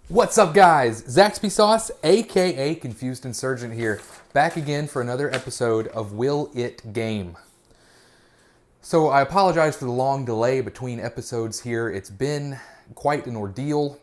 What's up, guys? Zaxby Sauce, aka confusednsurgent here, back again for another episode of Will It Game. So I apologize for the long delay between episodes here. It's been quite an ordeal.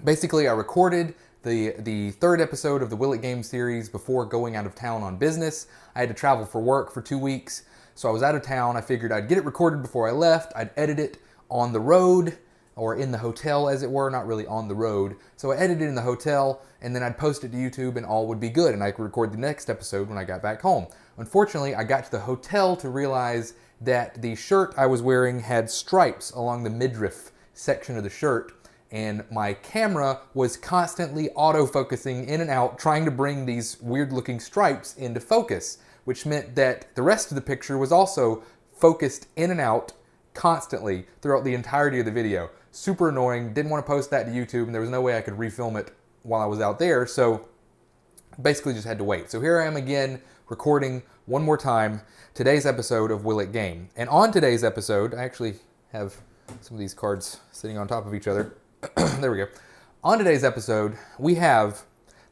Basically, I recorded the third episode of the Will It Game series before going out of town on business. I had to travel for work for 2 weeks, so I was out of town. I figured I'd get it recorded before I left. I'd edit it on the road, or in the hotel as it were, not really on the road. So I edited it in the hotel, and then I'd post it to YouTube and all would be good, and I could record the next episode when I got back home. Unfortunately, I got to the hotel to realize that the shirt I was wearing had stripes along the midriff section of the shirt, and my camera was constantly autofocusing in and out, trying to bring these weird-looking stripes into focus, which meant that the rest of the picture was also focused in and out constantly throughout the entirety of the video. Super annoying, didn't want to post that to YouTube, and there was no way I could refilm it while I was out there, so basically just had to wait. So here I am again, recording one more time today's episode of Will It Game. And on today's episode, I actually have some of these cards sitting on top of each other. There we go. On today's episode, we have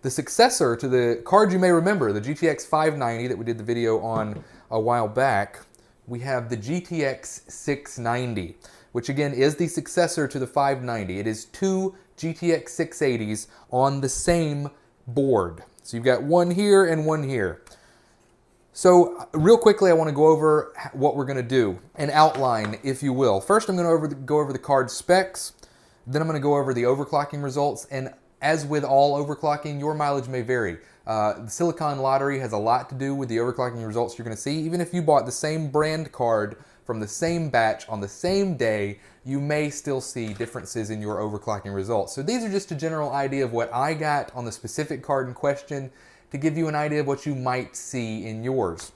the successor to the card you may remember, the GTX 590 that we did the video on a while back. We have the GTX 690, which again is the successor to the 590. It is two GTX 680s on the same board. So you've got one here and one here. So real quickly, I want to go over what we're going to do, an outline, if you will. First, I'm going to go over the card specs. Then I'm going to go over the overclocking results. And as with all overclocking, your mileage may vary. The Silicon Lottery has a lot to do with the overclocking results you're going to see. Even if you bought the same brand card from the same batch on the same day, you may still see differences in your overclocking results. So these are just a general idea of what I got on the specific card in question to give you an idea of what you might see in yours.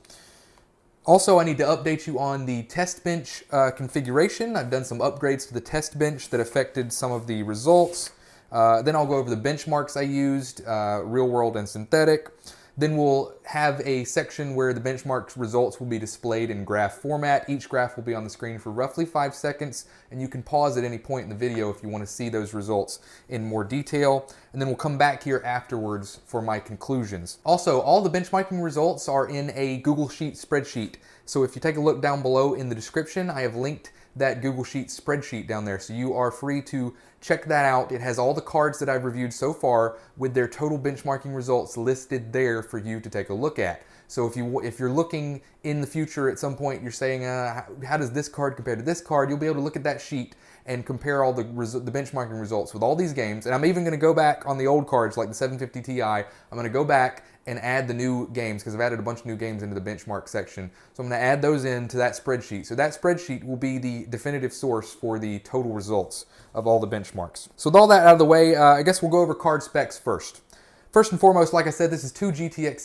Also, I need to update you on the test bench configuration. I've done some upgrades to the test bench that affected some of the results. Then I'll go over the benchmarks I used, real world and synthetic. Then we'll have a section where the benchmark results will be displayed in graph format. Each graph will be on the screen for roughly 5 seconds, and you can pause at any point in the video if you want to see those results in more detail. And then we'll come back here afterwards for my conclusions. Also, all the benchmarking results are in a Google Sheet spreadsheet. So if you take a look down below in the description, I have linked that Google Sheet spreadsheet down there. So you are free to check that out. It has all the cards that I've reviewed so far with their total benchmarking results listed there for you to take a look at. So if you're looking in the future at some point, you're saying, how does this card compare to this card? You'll be able to look at that sheet and compare all the benchmarking results with all these games. And I'm even going to go back on the old cards like the 750 Ti. I'm going to go back and add the new games because I've added a bunch of new games into the benchmark section. So I'm going to add those into that spreadsheet. So that spreadsheet will be the definitive source for the total results of all the benchmarks. So with all that out of the way, I guess we'll go over card specs first. First and foremost, like I said, this is two GTX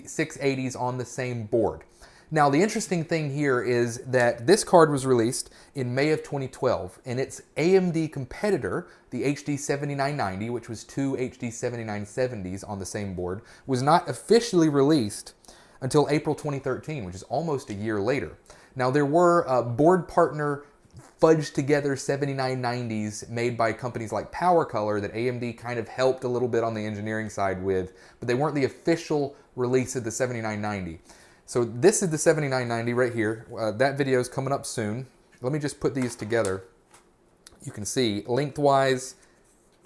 680s on the same board. Now, the interesting thing here is that this card was released in May of 2012, and its AMD competitor, the HD 7990, which was two HD 7970s on the same board, was not officially released until April 2013, which is almost a year later. Now, there were board partner fudged together 7990s made by companies like PowerColor that AMD kind of helped a little bit on the engineering side with, but they weren't the official release of the 7990. So this is the 7990 right here. That video is coming up soon. Let me just put these together. You can see lengthwise,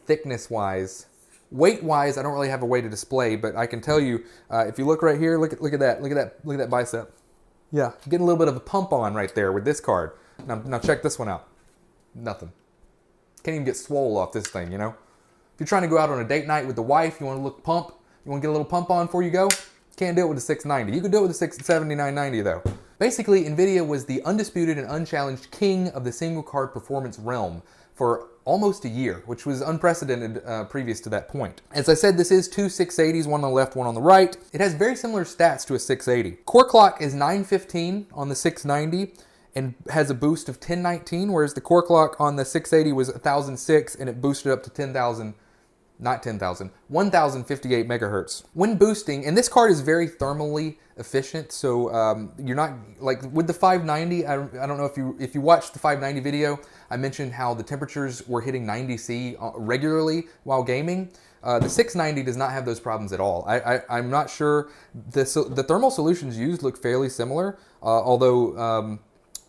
thickness-wise, weight-wise, I don't really have a way to display, but I can tell you, if you look right here, look at that bicep. Yeah, getting a little bit of a pump on right there with this card. Now check this one out. Nothing. Can't even get swole off this thing, you know? If you're trying to go out on a date night with the wife, you want to look pump, you want to get a little pump on before you go, can't do it with the 690. You can do it with the 7990 though. Basically, NVIDIA was the undisputed and unchallenged king of the single card performance realm for almost a year, which was unprecedented previous to that point. As I said, this is two 680s, one on the left, one on the right. It has very similar stats to a 680. Core clock is 915 on the 690 and has a boost of 1019, whereas the core clock on the 680 was 1006 and it boosted up to 10,000 not 10,000, 1,058 megahertz. When boosting, and this card is very thermally efficient, so you're not, like with the 590, I don't know if you watched the 590 video, I mentioned how the temperatures were hitting 90°C regularly while gaming. The 690 does not have those problems at all. I'm not sure, the thermal solutions used look fairly similar, although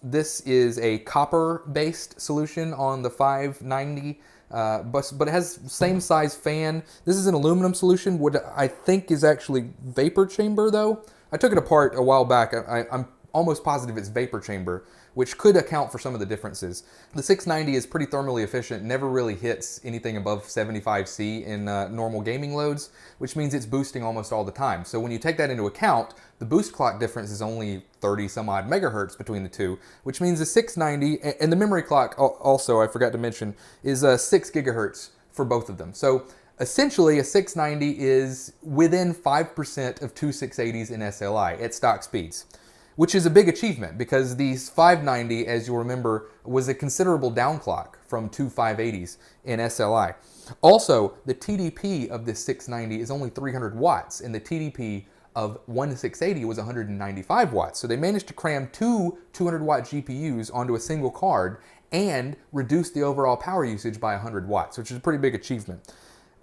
this is a copper-based solution on the 590, but it has same size fan. This is an aluminum solution, what I think is actually vapor chamber though. I took it apart a while back. I'm almost positive it's vapor chamber, which could account for some of the differences. The 690 is pretty thermally efficient, never really hits anything above 75°C in normal gaming loads, which means it's boosting almost all the time. So when you take that into account, the boost clock difference is only 30 some odd megahertz between the two, which means the 690, and the memory clock also, I forgot to mention, is 6 gigahertz for both of them. So essentially, a 690 is within 5% of two 680s in SLI at stock speeds, which is a big achievement because the 590, as you'll remember, was a considerable downclock from two 580s in SLI. Also, the TDP of this 690 is only 300 watts, and the TDP of one 680 was 195 watts. So they managed to cram two 200-watt GPUs onto a single card and reduce the overall power usage by 100 watts, which is a pretty big achievement.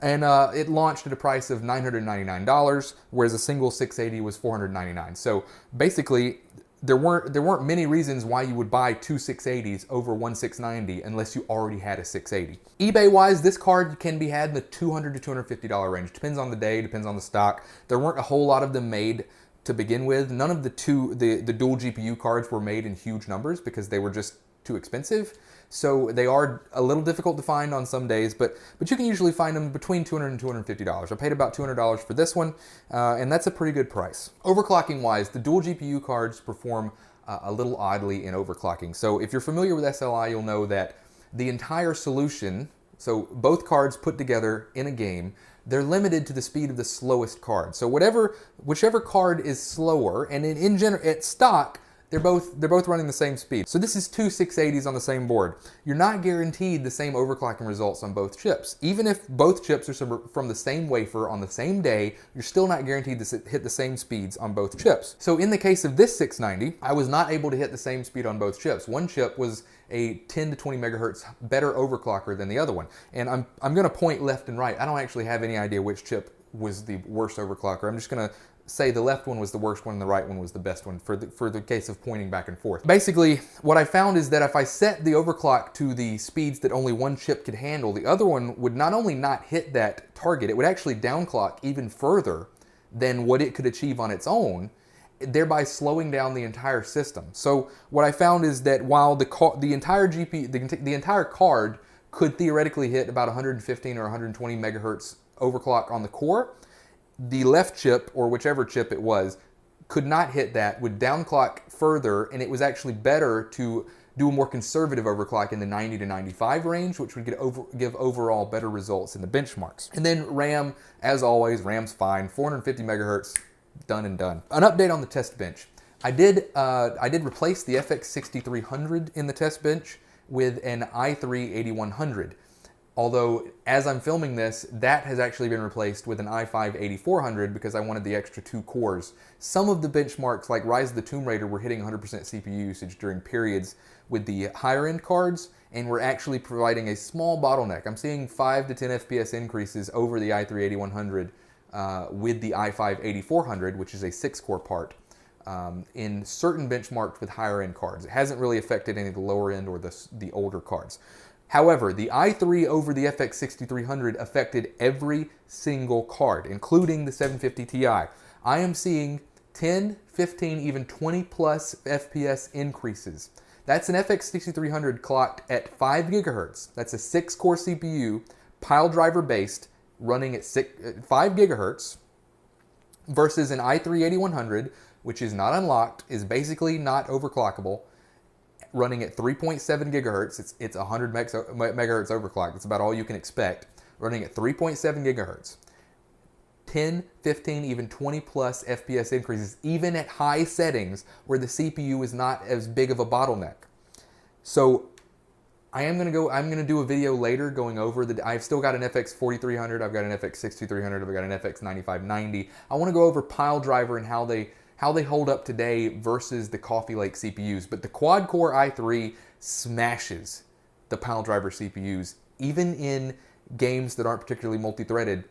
And it launched at a price of $999, whereas a single 680 was $499. So basically, there weren't many reasons why you would buy two 680s over one 690 unless you already had a 680. eBay-wise, this card can be had in the $200 to $250 range. Depends on the day, depends on the stock. There weren't a whole lot of them made to begin with. None of the dual GPU cards were made in huge numbers because they were just too expensive. So they are a little difficult to find on some days, but you can usually find them between $200 and $250. I paid about $200 for this one, and that's a pretty good price. Overclocking wise, the dual GPU cards perform a little oddly in overclocking. So if you're familiar with SLI, you'll know that the entire solution, so both cards put together in a game, they're limited to the speed of the slowest card. So whichever card is slower, and in general at stock, they're both running the same speed. So this is two 680s on the same board. You're not guaranteed the same overclocking results on both chips. Even if both chips are from the same wafer on the same day, you're still not guaranteed to hit the same speeds on both chips. So in the case of this 690, I was not able to hit the same speed on both chips. One chip was a 10 to 20 megahertz better overclocker than the other one. And I'm gonna point left and right. I don't actually have any idea which chip was the worst overclocker. I'm just gonna say the left one was the worst one and the right one was the best one for the case of pointing back and forth. Basically, what I found is that if I set the overclock to the speeds that only one chip could handle, the other one would not only not hit that target, it would actually downclock even further than what it could achieve on its own, thereby slowing down the entire system. So what I found is that while the entire GPU, the entire card could theoretically hit about 115 or 120 megahertz overclock on the core, the left chip, or whichever chip it was, could not hit that, would downclock further, and it was actually better to do a more conservative overclock in the 90 to 95 range, which would give overall better results in the benchmarks. And then RAM, as always, RAM's fine, 450 megahertz, done and done. An update on the test bench. I did replace the FX 6300 in the test bench with an i3 8100. Although, as I'm filming this, that has actually been replaced with an i5 8400 because I wanted the extra 2 cores. Some of the benchmarks, like Rise of the Tomb Raider, were hitting 100% CPU usage during periods with the higher end cards, and we're actually providing a small bottleneck. I'm seeing 5 to 10 FPS increases over the i3 8100 with the i5 8400, which is a 6-core part, in certain benchmarks with higher end cards. It hasn't really affected any of the lower end or the older cards. However, the i3 over the FX 6300 affected every single card, including the 750 Ti. I am seeing 10, 15, even 20 plus FPS increases. That's an FX 6300 clocked at 5 gigahertz. That's a 6-core CPU, pile driver based, running at 5 gigahertz, versus an i3 8100, which is not unlocked, is basically not overclockable, running at 3.7 gigahertz. It's 100 megahertz overclock. That's about all you can expect. Running at 3.7 gigahertz. 10, 15, even 20 plus FPS increases, even at high settings where the CPU is not as big of a bottleneck. So I'm gonna do a video later going over I've still got an FX 4300, I've got an FX 6300, I've got an FX 9590. I want to go over pile driver and how they hold up today versus the Coffee Lake CPUs. But the quad core i3 smashes the pile driver CPUs, even in games that aren't particularly multi-threaded.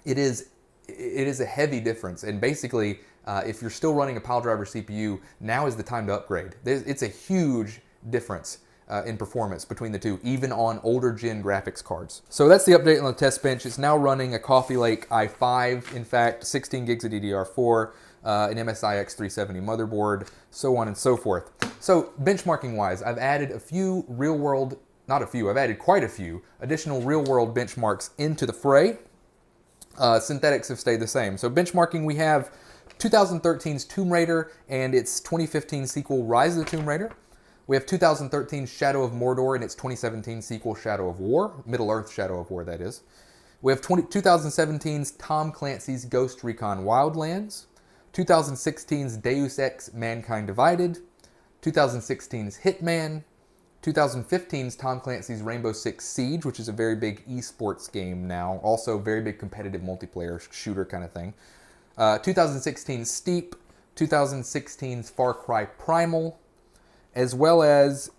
It is a heavy difference, and basically, if you're still running a pile driver CPU, now is the time to upgrade. It's a huge difference in performance between the two, even on older gen graphics cards. So that's the update on the test bench. It's now running a Coffee Lake i5, in fact, 16 gigs of DDR4, an MSI X370 motherboard, so on and so forth. So benchmarking wise, I've added a few real-world, not a few, I've added quite a few additional real-world benchmarks into the fray. Synthetics have stayed the same. So benchmarking, we have 2013's Tomb Raider and its 2015 sequel Rise of the Tomb Raider. We have 2013's Shadow of Mordor and its 2017 sequel Shadow of War, Middle-earth Shadow of War, that is. We have 2017's Tom Clancy's Ghost Recon Wildlands, 2016's Deus Ex Mankind Divided, 2016's Hitman, 2015's Tom Clancy's Rainbow Six Siege, which is a very big esports game now, also very big competitive multiplayer shooter kind of thing. 2016's Steep, 2016's Far Cry Primal, as well as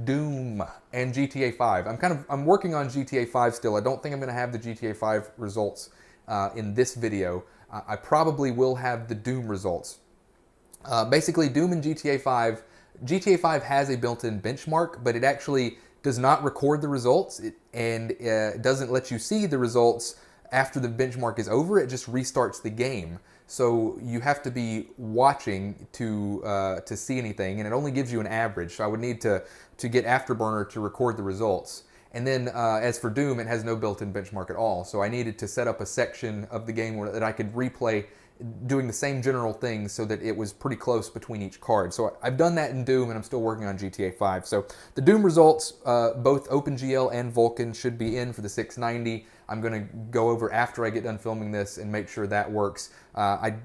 Doom and GTA 5. I'm working on GTA 5 still. I don't think I'm going to have the GTA 5 results in this video. I probably will have the Doom results. Basically, Doom and GTA 5 has a built-in benchmark, but it actually does not record the results and doesn't let you see the results after the benchmark is over. It just restarts the game. So you have to be watching to see anything, and it only gives you an average. So I would need to get Afterburner to record the results. And then as for Doom, it has no built-in benchmark at all. So I needed to set up a section of the game that I could replay doing the same general things so that it was pretty close between each card. So I've done that in Doom, and I'm still working on GTA 5. So the Doom results, both OpenGL and Vulkan, should be in for the 690. I'm going to go over after I get done filming this and make sure that works. I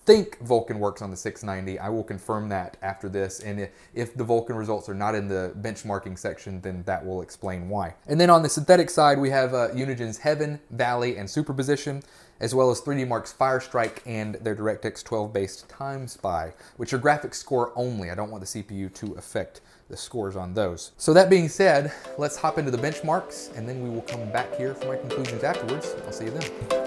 think Vulkan works on the 690. I will confirm that after this, and if the Vulkan results are not in the benchmarking section, then that will explain why. And then on the synthetic side, we have Unigen's Heaven, Valley, and Superposition, as well as 3D Mark's Firestrike and their DirectX 12-based Time Spy, which are graphics score only. I don't want the CPU to affect the scores on those. So that being said, let's hop into the benchmarks, and then we will come back here for my conclusions afterwards. I'll see you then.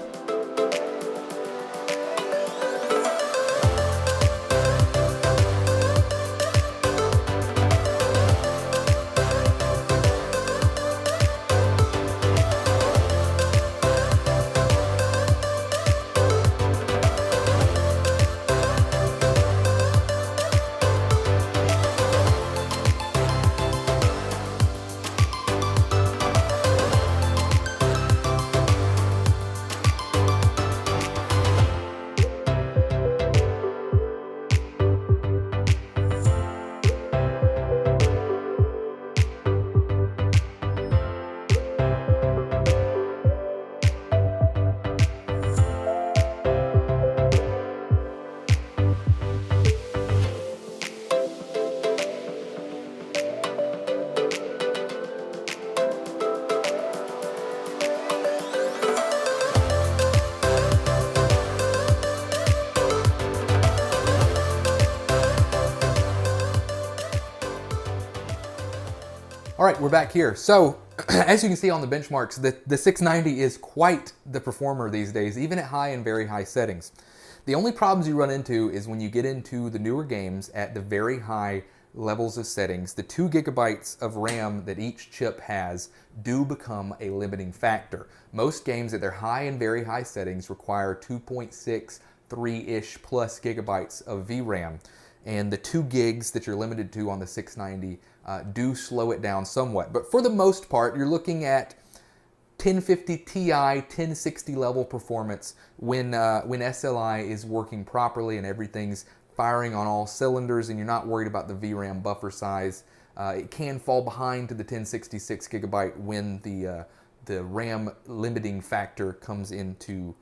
All right, we're back here. So as you can see on the benchmarks, the 690 is quite the performer these days, even at high and very high settings. The only problems you run into is when you get into the newer games at the very high levels of settings, the 2 gigabytes of RAM that each chip has do become a limiting factor. Most games at their high and very high settings require 2.6, 3-ish plus gigabytes of VRAM. And the 2 gigs that you're limited to on the 690 do slow it down somewhat. But for the most part, you're looking at 1050 Ti, 1060 level performance when SLI is working properly and everything's firing on all cylinders and you're not worried about the VRAM buffer size. It can fall behind to the 1066 gigabyte when the the RAM limiting factor comes into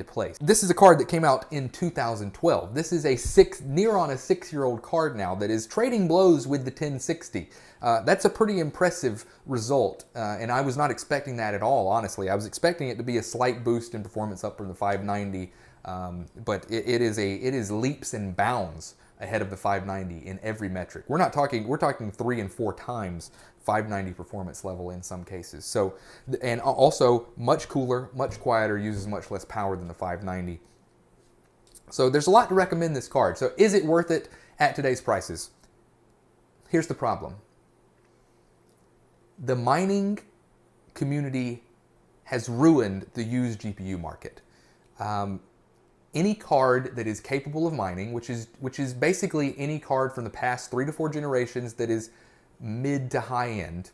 place. This is a card that came out in 2012. This is near on a 6-year-old card now that is trading blows with the 1060. That's a pretty impressive result, and I was not expecting that at all, honestly. I was expecting it to be a slight boost in performance up from the 590, but it is leaps and bounds ahead of the 590 in every metric. We're talking 3 and 4 times 590 performance level in some cases. So, and also much cooler, much quieter, uses much less power than the 590. So there's a lot to recommend this card. So is it worth it at today's prices? Here's the problem. The mining community has ruined the used GPU market. Any card that is capable of mining, which is basically any card from the past 3 to 4 generations that is mid to high end,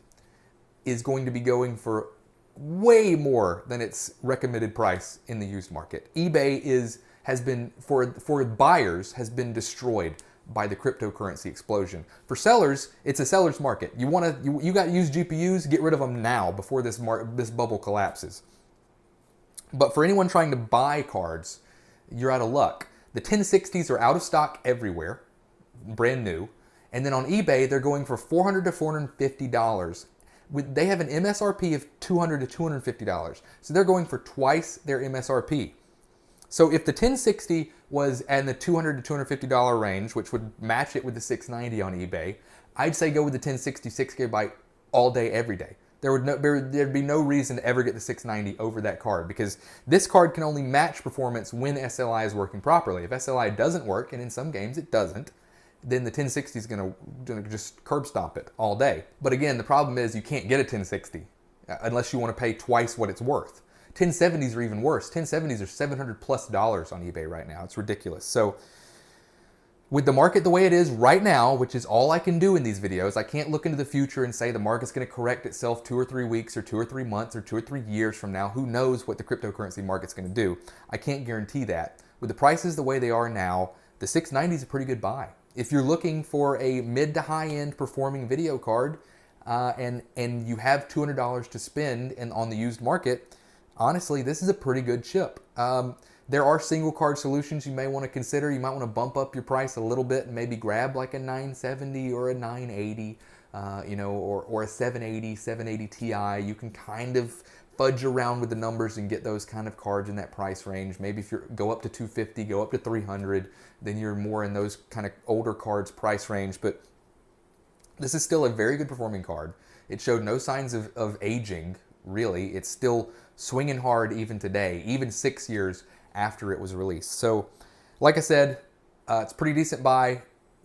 is going to be going for way more than its recommended price in the used market. eBay has been for buyers has been destroyed by the cryptocurrency explosion. For sellers, it's a seller's market. You got used GPUs, get rid of them now before this bubble collapses. But for anyone trying to buy cards, you're out of luck. The 1060s are out of stock everywhere, brand new. And then on eBay, they're going for $400 to $450. They have an MSRP of $200 to $250. So they're going for twice their MSRP. So if the 1060 was in the $200 to $250 range, which would match it with the 690 on eBay, I'd say go with the 1060 6GB all day, every day. There'd be no reason to ever get the 690 over that card, because this card can only match performance when SLI is working properly. If SLI doesn't work, and in some games it doesn't, then the 1060 is going to just curb stomp it all day. But again, the problem is you can't get a 1060 unless you want to pay twice what it's worth. 1070s are even worse. 1070s are $700+ on eBay right now. It's ridiculous. So with the market the way it is right now, which is all I can do in these videos, I can't look into the future and say the market's going to correct itself 2 or 3 weeks or 2 or 3 months or 2 or 3 years from now. Who knows what the cryptocurrency market's going to do? I can't guarantee that. With the prices the way they are now, the 690 is a pretty good buy. If you're looking for a mid to high end performing video card and you have $200 to spend on the used market, honestly, this is a pretty good chip. There are single card solutions you may want to consider. You might want to bump up your price a little bit and maybe grab like a 970 or a 980, or a 780 Ti. You can kind of fudge around with the numbers and get those kind of cards in that price range. Maybe if you go up to 250, go up to 300, then you're more in those kind of older cards price range. But this is still a very good performing card. It showed no signs of aging, really. It's still swinging hard even today, even 6 years after it was released. So, like I said, it's a pretty decent buy,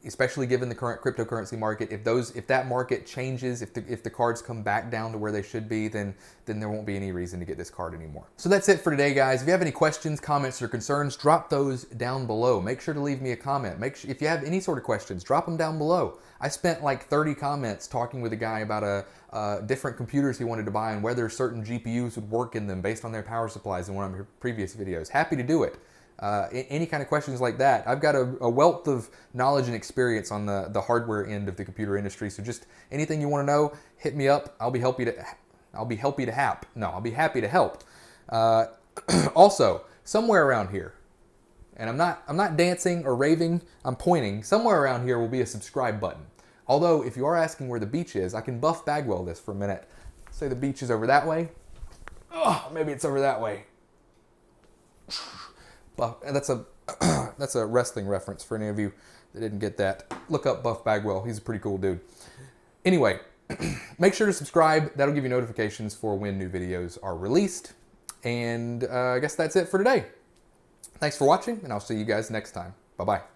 especially given the current cryptocurrency market. If that market changes, if the cards come back down to where they should be, then there won't be any reason to get this card anymore. So that's it for today, guys. If you have any questions, comments, or concerns, drop those down below. Make sure to leave me a comment. If you have any sort of questions, drop them down below. I spent like 30 comments talking with a guy about different computers he wanted to buy and whether certain GPUs would work in them based on their power supplies in one of my previous videos. Happy to do it. Any kind of questions like that. I've got a wealth of knowledge and experience on the hardware end of the computer industry. So just anything you want to know, hit me up. I'll be happy to help. Also, somewhere around here, and I'm not dancing or raving, I'm pointing, somewhere around here will be a subscribe button. Although, if you are asking where the beach is, I can buff Bagwell this for a minute. Say the beach is over that way. Oh, maybe it's over that way. That's a wrestling reference for any of you that didn't get that. Look up Buff Bagwell. He's a pretty cool dude. Anyway, make sure to subscribe. That'll give you notifications for when new videos are released. And I guess that's it for today. Thanks for watching, and I'll see you guys next time. Bye-bye.